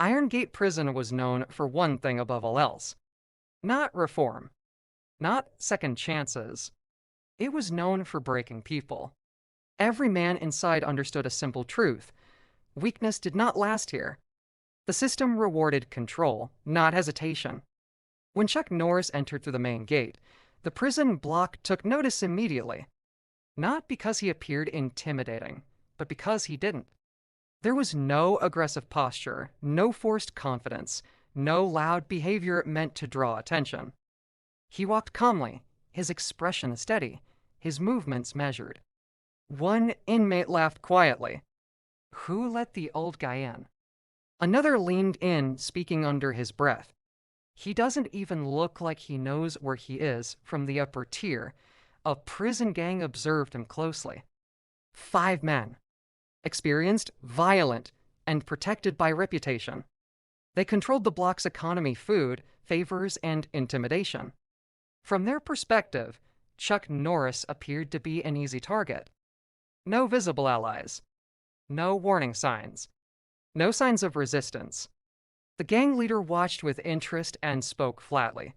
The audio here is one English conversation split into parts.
Irongate Prison was known for one thing above all else: not reform, not second chances. It was known for breaking people. Every man inside understood a simple truth: weakness did not last here. The system rewarded control, not hesitation. When Chuck Norris entered through the main gate, the prison block took notice immediately. Not because he appeared intimidating, but because he didn't. There was no aggressive posture, no forced confidence, no loud behavior meant to draw attention. He walked calmly, his expression steady, his movements measured. One inmate laughed quietly. Who let the old guy in? Another leaned in, speaking under his breath. He doesn't even look like he knows where he is from the upper tier. A prison gang observed him closely. 5 men. Experienced, violent, and protected by reputation. They controlled the block's economy, food, favors, and intimidation. From their perspective, Chuck Norris appeared to be an easy target. No visible allies. No warning signs. No signs of resistance. The gang leader watched with interest and spoke flatly.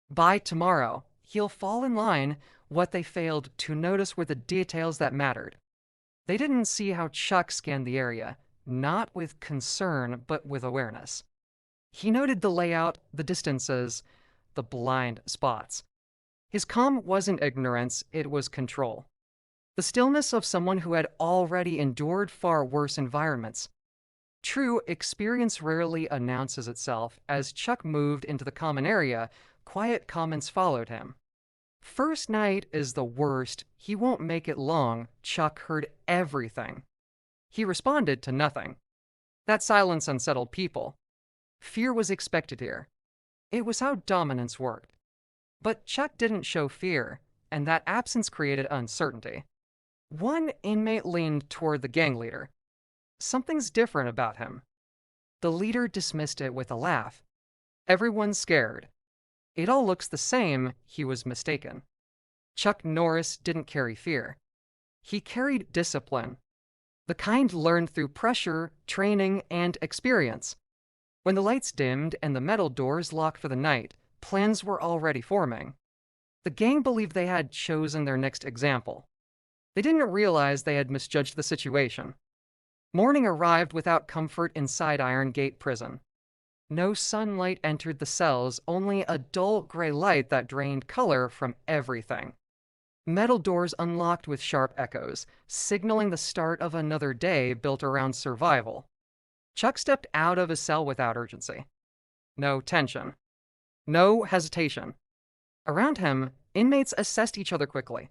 By tomorrow, he'll fall in line. What they failed to notice were the details that mattered. They didn't see how Chuck scanned the area, not with concern, but with awareness. He noted the layout, the distances, the blind spots. His calm wasn't ignorance, it was control. The stillness of someone who had already endured far worse environments. True, experience rarely announces itself. As Chuck moved into the common area, quiet comments followed him. First night is the worst. He won't make it long. Chuck heard everything. He responded to nothing. That silence unsettled people. Fear was expected here. It was how dominance worked. But Chuck didn't show fear, and that absence created uncertainty. One inmate leaned toward the gang leader. Something's different about him. The leader dismissed it with a laugh. Everyone's scared. It all looks the same. He was mistaken. Chuck Norris didn't carry fear. He carried discipline. The kind learned through pressure, training, and experience. When the lights dimmed and the metal doors locked for the night, plans were already forming. The gang believed they had chosen their next example. They didn't realize they had misjudged the situation. Morning arrived without comfort inside Irongate Prison. No sunlight entered the cells, only a dull gray light that drained color from everything. Metal doors unlocked with sharp echoes, signaling the start of another day built around survival. Chuck stepped out of his cell without urgency. No tension. No hesitation. Around him, inmates assessed each other quickly.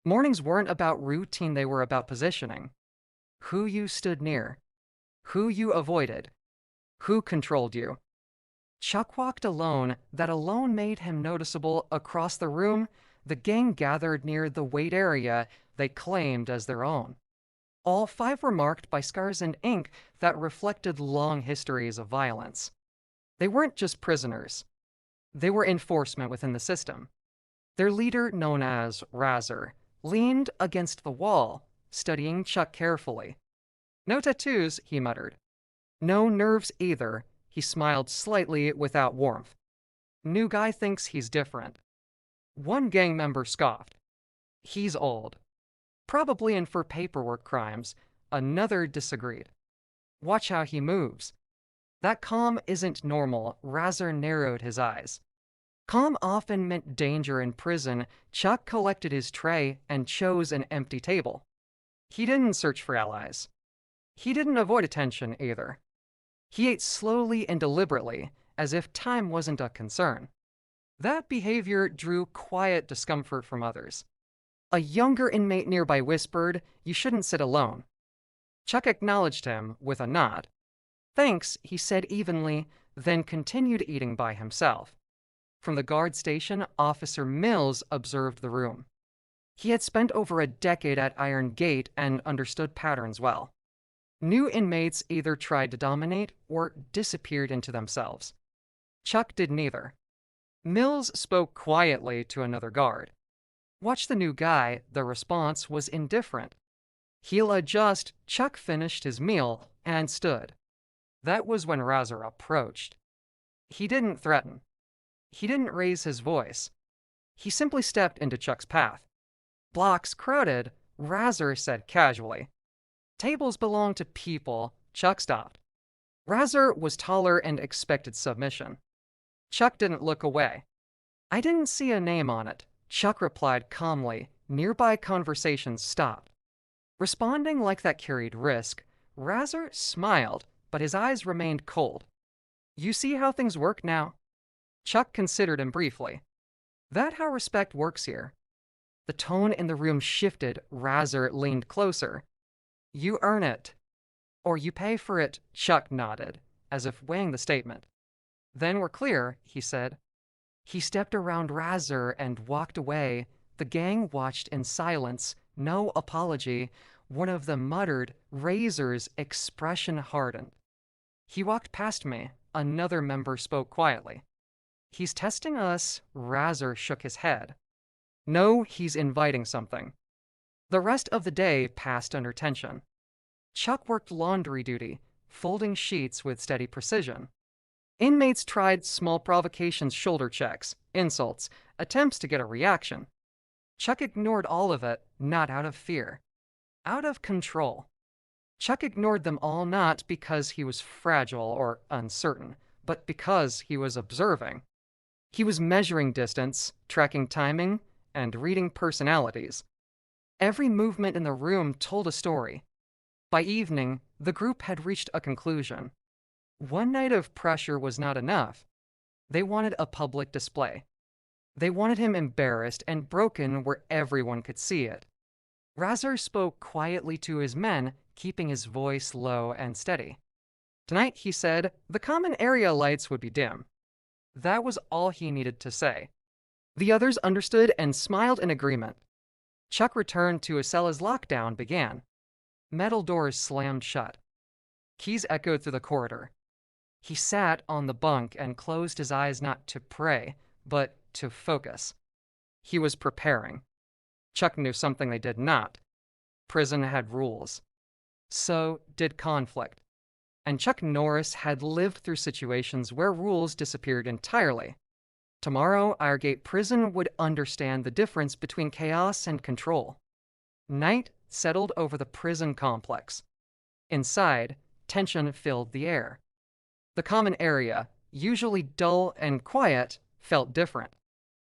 Mornings weren't about routine, they were about positioning. Who you stood near. Who you avoided. Who controlled you? Chuck walked alone. That alone made him noticeable. Across the room, the gang gathered near the wait area they claimed as their own. All 5 were marked by scars and ink that reflected long histories of violence. They weren't just prisoners. They were enforcement within the system. Their leader, known as Razor, leaned against the wall, studying Chuck carefully. No tattoos, he muttered. No nerves either. He smiled slightly without warmth. New guy thinks he's different. One gang member scoffed. He's old. Probably in for paperwork crimes. Another disagreed. Watch how he moves. That calm isn't normal. Razor narrowed his eyes. Calm often meant danger in prison. Chuck collected his tray and chose an empty table. He didn't search for allies. He didn't avoid attention either. He ate slowly and deliberately, as if time wasn't a concern. That behavior drew quiet discomfort from others. A younger inmate nearby whispered, "You shouldn't sit alone." Chuck acknowledged him with a nod. "Thanks," he said evenly, then continued eating by himself. From the guard station, Officer Mills observed the room. He had spent over a decade at Irongate and understood patterns well. New inmates either tried to dominate or disappeared into themselves. Chuck did neither. Mills spoke quietly to another guard. "Watch the new guy." The response was indifferent. "He'll adjust." Chuck finished his meal and stood. That was when Razor approached. He didn't threaten. He didn't raise his voice. He simply stepped into Chuck's path. Blocks crowded, Razor said casually, "Tables belong to people." Chuck stopped. Razor was taller and expected submission. Chuck didn't look away. "I didn't see a name on it," Chuck replied calmly. Nearby conversations stopped. Responding like that carried risk, Razor smiled, but his eyes remained cold. "You see how things work now?" Chuck considered him briefly. "That how respect works here?" The tone in the room shifted. Razor leaned closer. "You earn it. Or you pay for it," Chuck nodded, as if weighing the statement. "Then we're clear," he said. He stepped around Razor and walked away. The gang watched in silence, no apology. One of them muttered. Razor's expression hardened. "He walked past me." Another member spoke quietly. "He's testing us." Razor shook his head. "No, he's inviting something." The rest of the day passed under tension. Chuck worked laundry duty, folding sheets with steady precision. Inmates tried small provocations, shoulder checks, insults, attempts to get a reaction. Chuck ignored all of it, not out of fear, out of control. Chuck ignored them all not because he was fragile or uncertain, but because he was observing. He was measuring distance, tracking timing, and reading personalities. Every movement in the room told a story. By evening, the group had reached a conclusion. One night of pressure was not enough. They wanted a public display. They wanted him embarrassed and broken where everyone could see it. Razor spoke quietly to his men, keeping his voice low and steady. Tonight, he said, the common area lights would be dim. That was all he needed to say. The others understood and smiled in agreement. Chuck returned to his cell as lockdown began. Metal doors slammed shut. Keys echoed through the corridor. He sat on the bunk and closed his eyes not to pray, but to focus. He was preparing. Chuck knew something they did not. Prison had rules. So did conflict. And Chuck Norris had lived through situations where rules disappeared entirely. Tomorrow, Irongate Prison would understand the difference between chaos and control. Night settled over the prison complex. Inside, tension filled the air. The common area, usually dull and quiet, felt different.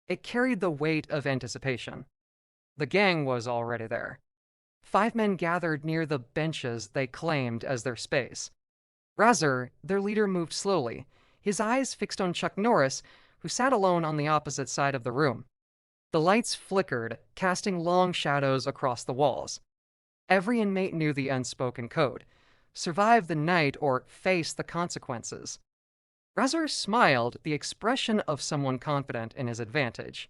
It carried the weight of anticipation. The gang was already there. 5 men gathered near the benches they claimed as their space. Razor, their leader, moved slowly, his eyes fixed on Chuck Norris, who sat alone on the opposite side of the room. The lights flickered, casting long shadows across the walls. Every inmate knew the unspoken code: survive the night or face the consequences. Razor smiled, the expression of someone confident in his advantage.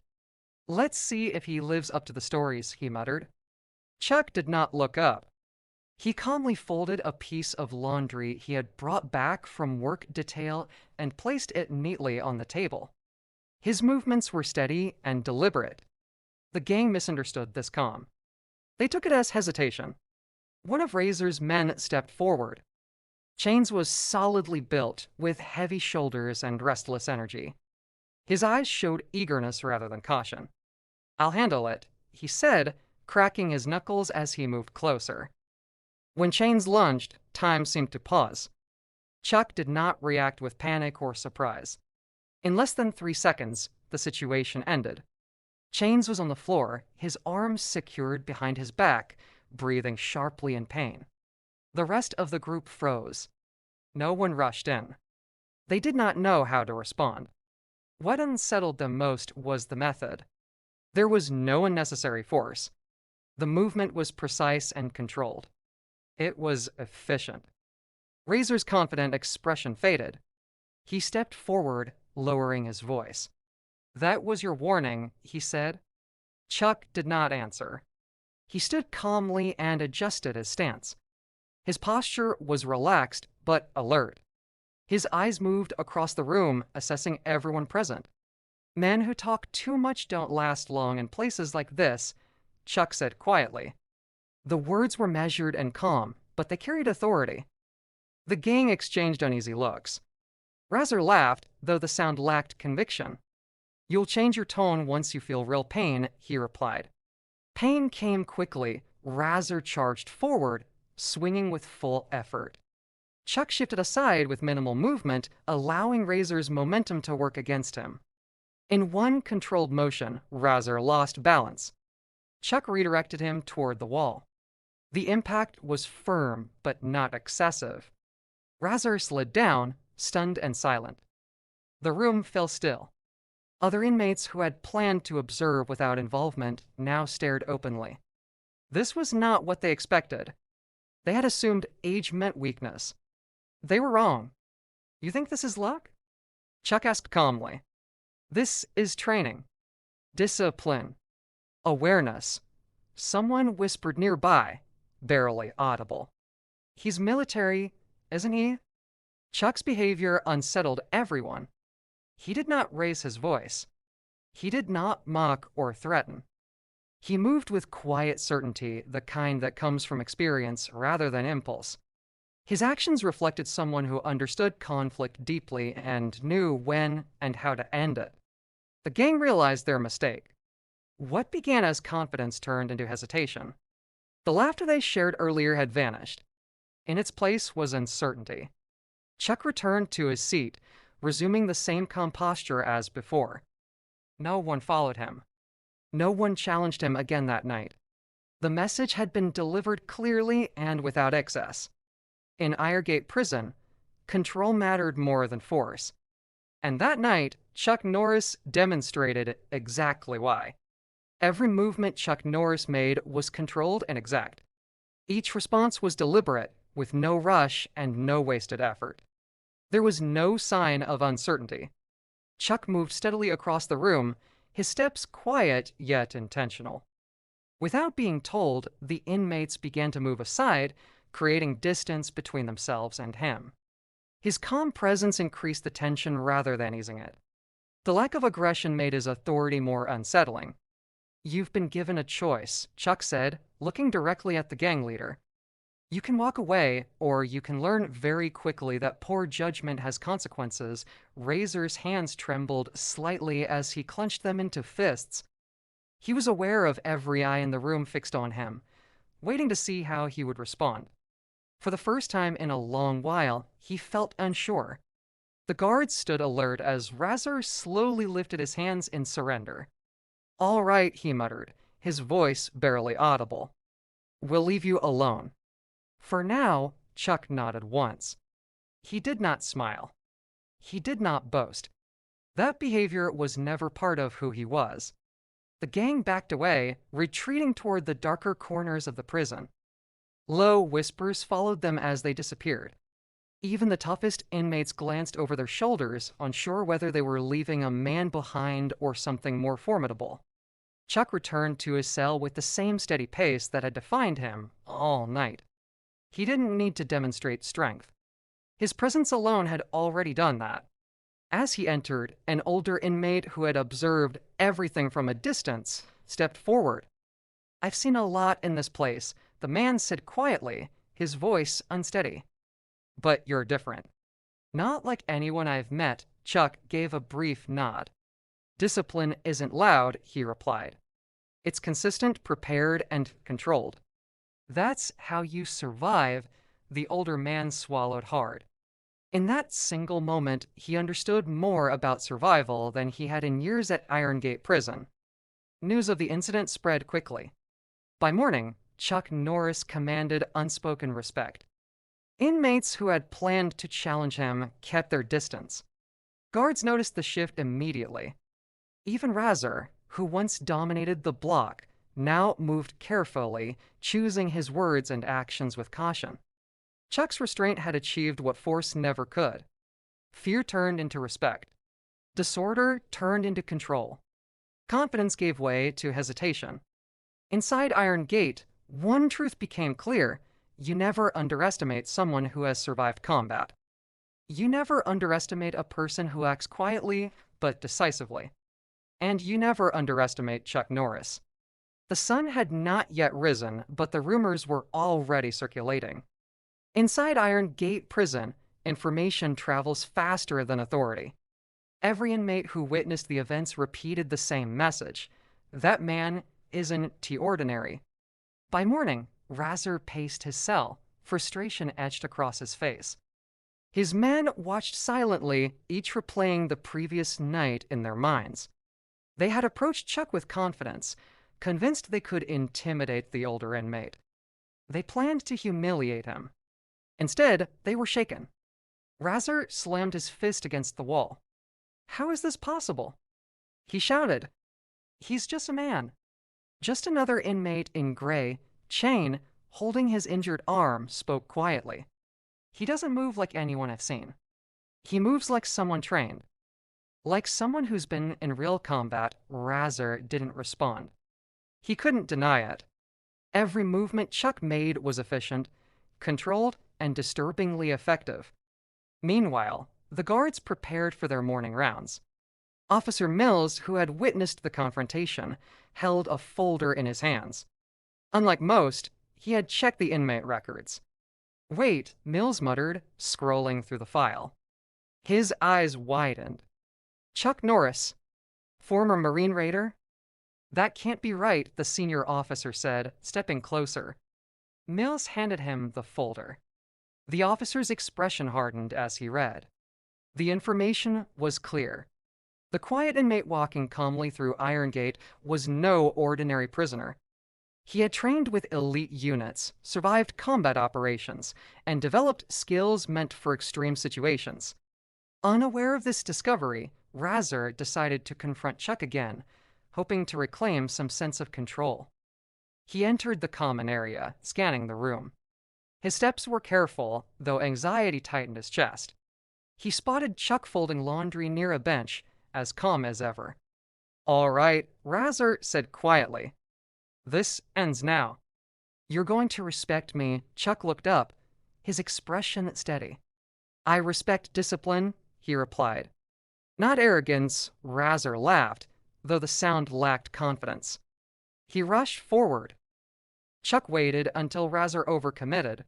"Let's see if he lives up to the stories," he muttered. Chuck did not look up. He calmly folded a piece of laundry he had brought back from work detail and placed it neatly on the table. His movements were steady and deliberate. The gang misunderstood this calm. They took it as hesitation. One of Razor's men stepped forward. Chains was solidly built, with heavy shoulders and restless energy. His eyes showed eagerness rather than caution. "I'll handle it," he said, cracking his knuckles as he moved closer. When Chains lunged, time seemed to pause. Chuck did not react with panic or surprise. In less than 3 seconds, the situation ended. Chains was on the floor, his arms secured behind his back, breathing sharply in pain. The rest of the group froze. No one rushed in. They did not know how to respond. What unsettled them most was the method. There was no unnecessary force. The movement was precise and controlled. It was efficient. Razor's confident expression faded. He stepped forward, lowering his voice. "That was your warning," he said. Chuck did not answer. He stood calmly and adjusted his stance. His posture was relaxed but alert. His eyes moved across the room, assessing everyone present. "Men who talk too much don't last long in places like this," Chuck said quietly. The words were measured and calm, but they carried authority. The gang exchanged uneasy looks. Razor laughed, though the sound lacked conviction. "You'll change your tone once you feel real pain," he replied. Pain came quickly. Razor charged forward, swinging with full effort. Chuck shifted aside with minimal movement, allowing Razor's momentum to work against him. In one controlled motion, Razor lost balance. Chuck redirected him toward the wall. The impact was firm, but not excessive. Razor slid down, stunned and silent. The room fell still. Other inmates who had planned to observe without involvement now stared openly. This was not what they expected. They had assumed age meant weakness. They were wrong. "You think this is luck?" Chuck asked calmly. "This is training. Discipline. Awareness." Someone whispered nearby, barely audible. "He's military, isn't he?" Chuck's behavior unsettled everyone. He did not raise his voice. He did not mock or threaten. He moved with quiet certainty, the kind that comes from experience rather than impulse. His actions reflected someone who understood conflict deeply and knew when and how to end it. The gang realized their mistake. What began as confidence turned into hesitation. The laughter they shared earlier had vanished. In its place was uncertainty. Chuck returned to his seat, resuming the same calm posture as before. No one followed him. No one challenged him again that night. The message had been delivered clearly and without excess. In Irongate prison, control mattered more than force. And that night, Chuck Norris demonstrated exactly why. Every movement Chuck Norris made was controlled and exact. Each response was deliberate, with no rush and no wasted effort. There was no sign of uncertainty. Chuck moved steadily across the room, his steps quiet yet intentional. Without being told, the inmates began to move aside, creating distance between themselves and him. His calm presence increased the tension rather than easing it. The lack of aggression made his authority more unsettling. "You've been given a choice," Chuck said, looking directly at the gang leader. "You can walk away, or you can learn very quickly that poor judgment has consequences." Razor's hands trembled slightly as he clenched them into fists. He was aware of every eye in the room fixed on him, waiting to see how he would respond. For the first time in a long while, he felt unsure. The guards stood alert as Razor slowly lifted his hands in surrender. "All right," he muttered, his voice barely audible. "We'll leave you alone." For now, Chuck nodded once. He did not smile. He did not boast. That behavior was never part of who he was. The gang backed away, retreating toward the darker corners of the prison. Low whispers followed them as they disappeared. Even the toughest inmates glanced over their shoulders, unsure whether they were leaving a man behind or something more formidable. Chuck returned to his cell with the same steady pace that had defined him all night. He didn't need to demonstrate strength. His presence alone had already done that. As he entered, an older inmate who had observed everything from a distance stepped forward. "I've seen a lot in this place," the man said quietly, his voice unsteady. "But you're different." "Not like anyone I've met," Chuck gave a brief nod. "Discipline isn't loud," he replied. "It's consistent, prepared, and controlled." "That's how you survive," the older man swallowed hard. In that single moment, he understood more about survival than he had in years at Irongate prison. News of the incident spread quickly. By morning, Chuck Norris commanded unspoken respect. Inmates who had planned to challenge him kept their distance. Guards noticed the shift immediately. Even Razor, who once dominated the block, now moved carefully, choosing his words and actions with caution. Chuck's restraint had achieved what force never could. Fear turned into respect. Disorder turned into control. Confidence gave way to hesitation. Inside Irongate, one truth became clear: you never underestimate someone who has survived combat. You never underestimate a person who acts quietly but decisively. And you never underestimate Chuck Norris. The sun had not yet risen, but the rumors were already circulating. Inside Irongate Prison, information travels faster than authority. Every inmate who witnessed the events repeated the same message. That man isn't the ordinary. By morning, Razor paced his cell, frustration etched across his face. His men watched silently, each replaying the previous night in their minds. They had approached Chuck with confidence, convinced they could intimidate the older inmate. They planned to humiliate him. Instead, they were shaken. Razor slammed his fist against the wall. How is this possible? He shouted. He's just a man. Just another inmate in gray, chain, holding his injured arm, spoke quietly. He doesn't move like anyone I've seen. He moves like someone trained. Like someone who's been in real combat, Razor didn't respond. He couldn't deny it. Every movement Chuck made was efficient, controlled, and disturbingly effective. Meanwhile, the guards prepared for their morning rounds. Officer Mills, who had witnessed the confrontation, held a folder in his hands. Unlike most, he had checked the inmate records. Wait, Mills muttered, scrolling through the file. His eyes widened. Chuck Norris, former Marine raider? That can't be right, the senior officer said, stepping closer. Mills handed him the folder. The officer's expression hardened as he read. The information was clear. The quiet inmate walking calmly through Irongate was no ordinary prisoner. He had trained with elite units, survived combat operations, and developed skills meant for extreme situations. Unaware of this discovery, Razor decided to confront Chuck again, hoping to reclaim some sense of control. He entered the common area, scanning the room. His steps were careful, though anxiety tightened his chest. He spotted Chuck folding laundry near a bench, as calm as ever. All right, Razor said quietly. This ends now. You're going to respect me. Chuck looked up, his expression steady. I respect discipline, he replied. Not arrogance, Razor laughed, though the sound lacked confidence. He rushed forward. Chuck waited until Razor overcommitted.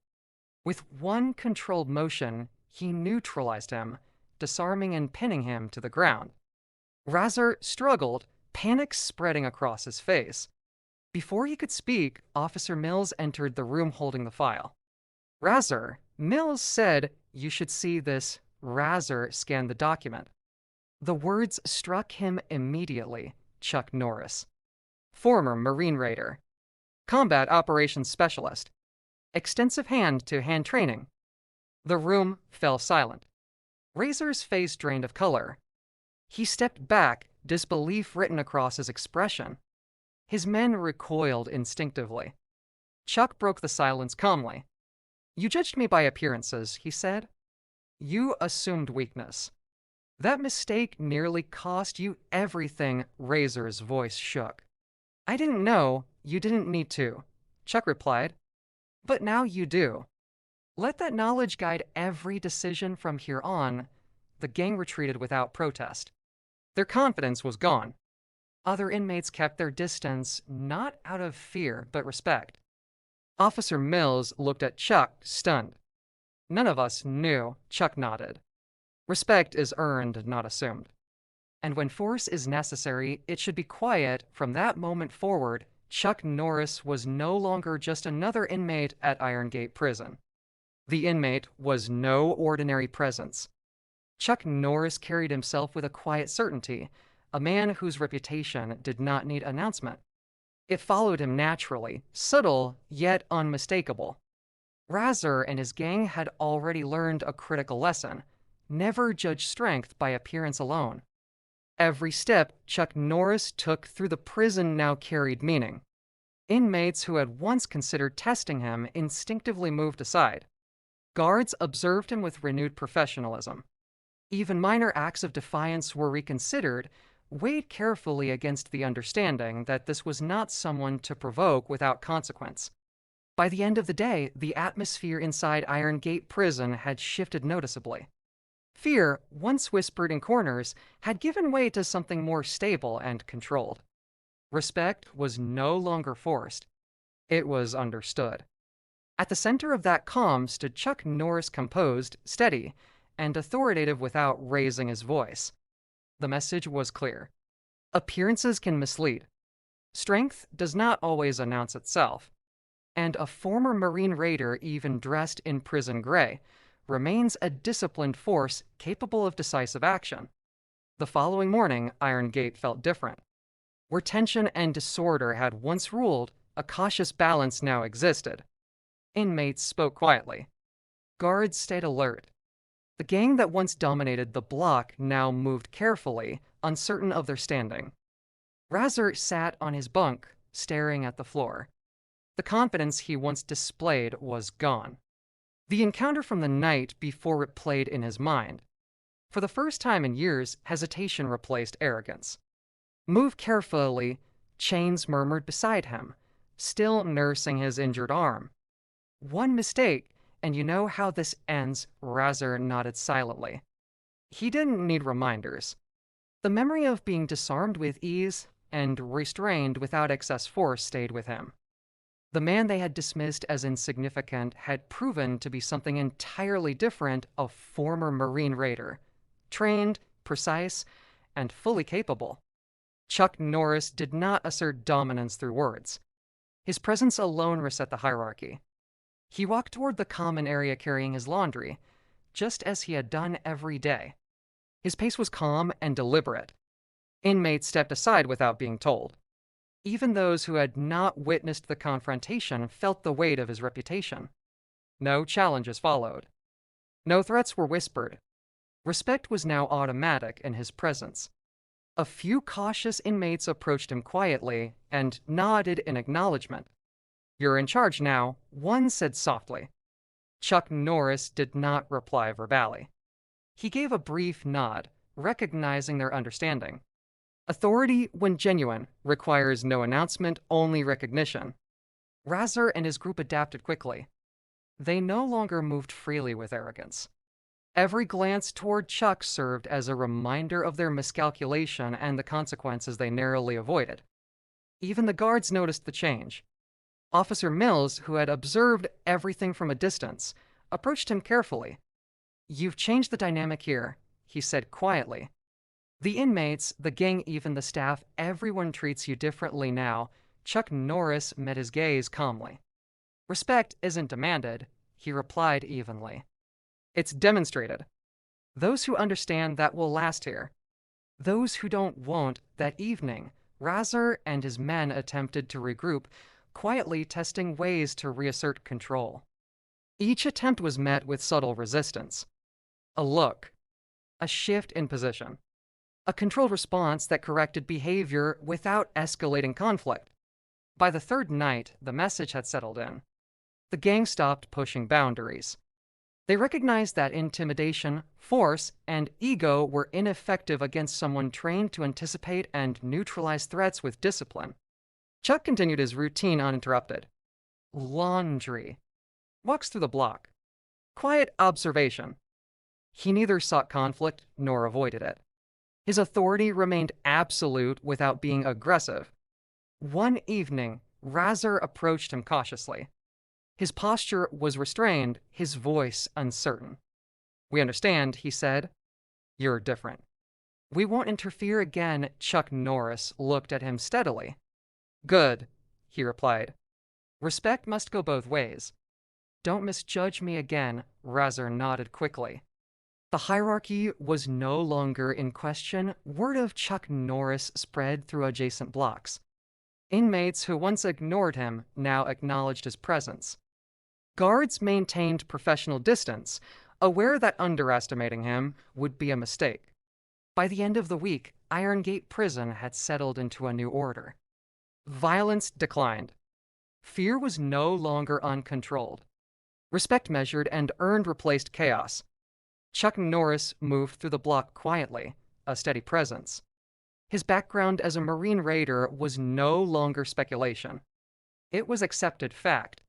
With one controlled motion, he neutralized him, disarming and pinning him to the ground. Razor struggled, panic spreading across his face. Before he could speak, Officer Mills entered the room holding the file. Razor, Mills said, you should see this. Razor scanned the document. The words struck him immediately. Chuck Norris. Former Marine raider. Combat operations specialist. Extensive hand-to-hand training. The room fell silent. Razor's face drained of color. He stepped back, disbelief written across his expression. His men recoiled instinctively. Chuck broke the silence calmly. You judged me by appearances, he said. You assumed weakness. That mistake nearly cost you everything. Razor's voice shook. I didn't know. You didn't need to, Chuck replied. But now you do. Let that knowledge guide every decision from here on. The gang retreated without protest. Their confidence was gone. Other inmates kept their distance, not out of fear, but respect. Officer Mills looked at Chuck, stunned. None of us knew, Chuck nodded. Respect is earned, not assumed. And when force is necessary, it should be quiet. From that moment forward, Chuck Norris was no longer just another inmate at Irongate Prison. The inmate was no ordinary presence. Chuck Norris carried himself with a quiet certainty, a man whose reputation did not need announcement. It followed him naturally, subtle yet unmistakable. Razor and his gang had already learned a critical lesson. Never judge strength by appearance alone. Every step Chuck Norris took through the prison now carried meaning. Inmates who had once considered testing him instinctively moved aside. Guards observed him with renewed professionalism. Even minor acts of defiance were reconsidered, weighed carefully against the understanding that this was not someone to provoke without consequence. By the end of the day, the atmosphere inside Irongate Prison had shifted noticeably. Fear, once whispered in corners, had given way to something more stable and controlled. Respect was no longer forced. It was understood. At the center of that calm stood Chuck Norris, composed, steady, and authoritative without raising his voice. The message was clear. Appearances can mislead. Strength does not always announce itself. And a former Marine raider, even dressed in prison gray, remains a disciplined force capable of decisive action. The following morning, Irongate felt different. Where tension and disorder had once ruled, a cautious balance now existed. Inmates spoke quietly. Guards stayed alert. The gang that once dominated the block now moved carefully, uncertain of their standing. Razor sat on his bunk, staring at the floor. The confidence he once displayed was gone. The encounter from the night before it played in his mind. For the first time in years, hesitation replaced arrogance. "Move carefully," Chains murmured beside him, still nursing his injured arm. "One mistake, and you know how this ends," Razor nodded silently. He didn't need reminders. The memory of being disarmed with ease and restrained without excess force stayed with him. The man they had dismissed as insignificant had proven to be something entirely different, a former Marine raider. Trained, precise, and fully capable. Chuck Norris did not assert dominance through words. His presence alone reset the hierarchy. He walked toward the common area carrying his laundry, just as he had done every day. His pace was calm and deliberate. Inmates stepped aside without being told. Even those who had not witnessed the confrontation felt the weight of his reputation. No challenges followed. No threats were whispered. Respect was now automatic in his presence. A few cautious inmates approached him quietly and nodded in acknowledgement. "You're in charge now," one said softly. Chuck Norris did not reply verbally. He gave a brief nod, recognizing their understanding. Authority, when genuine, requires no announcement, only recognition. Razor and his group adapted quickly. They no longer moved freely with arrogance. Every glance toward Chuck served as a reminder of their miscalculation and the consequences they narrowly avoided. Even the guards noticed the change. Officer Mills, who had observed everything from a distance, approached him carefully. "You've changed the dynamic here," he said quietly. "The inmates, the gang, even the staff, everyone treats you differently now." Chuck Norris met his gaze calmly. "Respect isn't demanded," he replied evenly. "It's demonstrated. Those who understand that will last here. Those who don't won't." That evening, Razor and his men attempted to regroup, quietly testing ways to reassert control. Each attempt was met with subtle resistance. A look. A shift in position. A controlled response that corrected behavior without escalating conflict. By the third night, the message had settled in. The gang stopped pushing boundaries. They recognized that intimidation, force, and ego were ineffective against someone trained to anticipate and neutralize threats with discipline. Chuck continued his routine uninterrupted. Laundry. Walks through the block. Quiet observation. He neither sought conflict nor avoided it. His authority remained absolute without being aggressive. One evening, Razor approached him cautiously. His posture was restrained, his voice uncertain. "We understand," he said. "You're different." "We won't interfere again." Chuck Norris looked at him steadily. "Good," he replied. "Respect must go both ways." "Don't misjudge me again." Razor nodded quickly. The hierarchy was no longer in question. Word of Chuck Norris spread through adjacent blocks. Inmates who once ignored him now acknowledged his presence. Guards maintained professional distance, aware that underestimating him would be a mistake. By the end of the week, Irongate Prison had settled into a new order. Violence declined. Fear was no longer uncontrolled. Respect measured and earned replaced chaos. Chuck Norris moved through the block quietly, a steady presence. His background as a Marine raider was no longer speculation. It was accepted fact.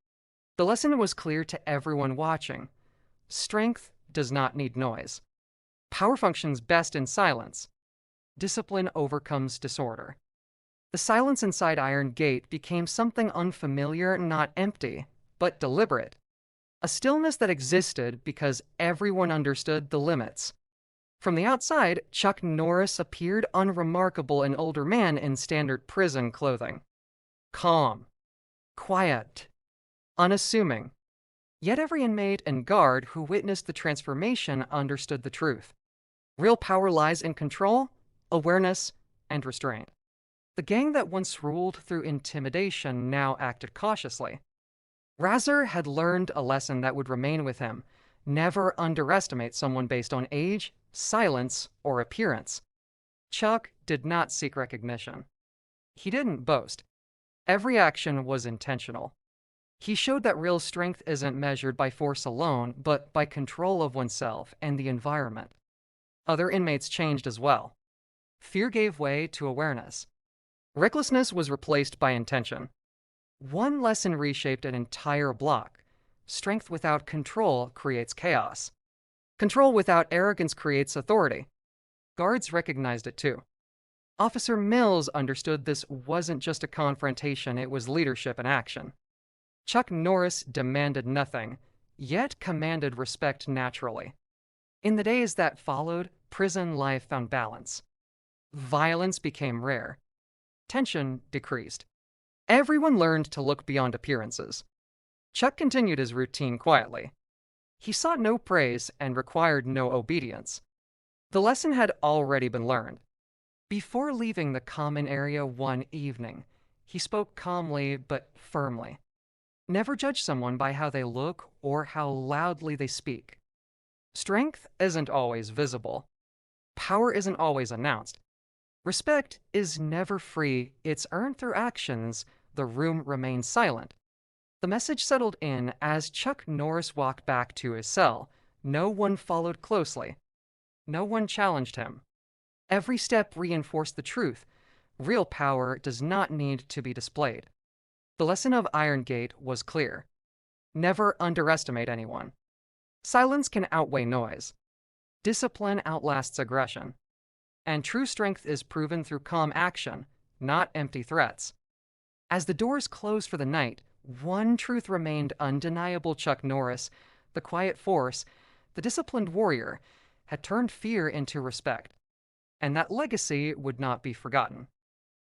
The lesson was clear to everyone watching. Strength does not need noise. Power functions best in silence. Discipline overcomes disorder. The silence inside Irongate became something unfamiliar, not empty, but deliberate. A stillness that existed because everyone understood the limits. From the outside, Chuck Norris appeared unremarkable, an older man in standard prison clothing. Calm, quiet, unassuming. Yet every inmate and guard who witnessed the transformation understood the truth. Real power lies in control, awareness, and restraint. The gang that once ruled through intimidation now acted cautiously. Razor had learned a lesson that would remain with him. Never underestimate someone based on age, silence, or appearance. Chuck did not seek recognition. He didn't boast. Every action was intentional. He showed that real strength isn't measured by force alone, but by control of oneself and the environment. Other inmates changed as well. Fear gave way to awareness. Recklessness was replaced by intention. One lesson reshaped an entire block. Strength without control creates chaos. Control without arrogance creates authority. Guards recognized it too. Officer Mills understood this wasn't just a confrontation, it was leadership in action. Chuck Norris demanded nothing, yet commanded respect naturally. In the days that followed, prison life found balance. Violence became rare. Tension decreased. Everyone learned to look beyond appearances. Chuck continued his routine quietly. He sought no praise and required no obedience. The lesson had already been learned. Before leaving the common area one evening, he spoke calmly but firmly. Never judge someone by how they look or how loudly they speak. Strength isn't always visible. Power isn't always announced. Respect is never free, it's earned through actions. The room remained silent. The message settled in as Chuck Norris walked back to his cell. No one followed closely. No one challenged him. Every step reinforced the truth. Real power does not need to be displayed. The lesson of Irongate was clear. Never underestimate anyone. Silence can outweigh noise. Discipline outlasts aggression. And true strength is proven through calm action, not empty threats. As the doors closed for the night, one truth remained undeniable. Chuck Norris, the quiet force, the disciplined warrior, had turned fear into respect. And that legacy would not be forgotten.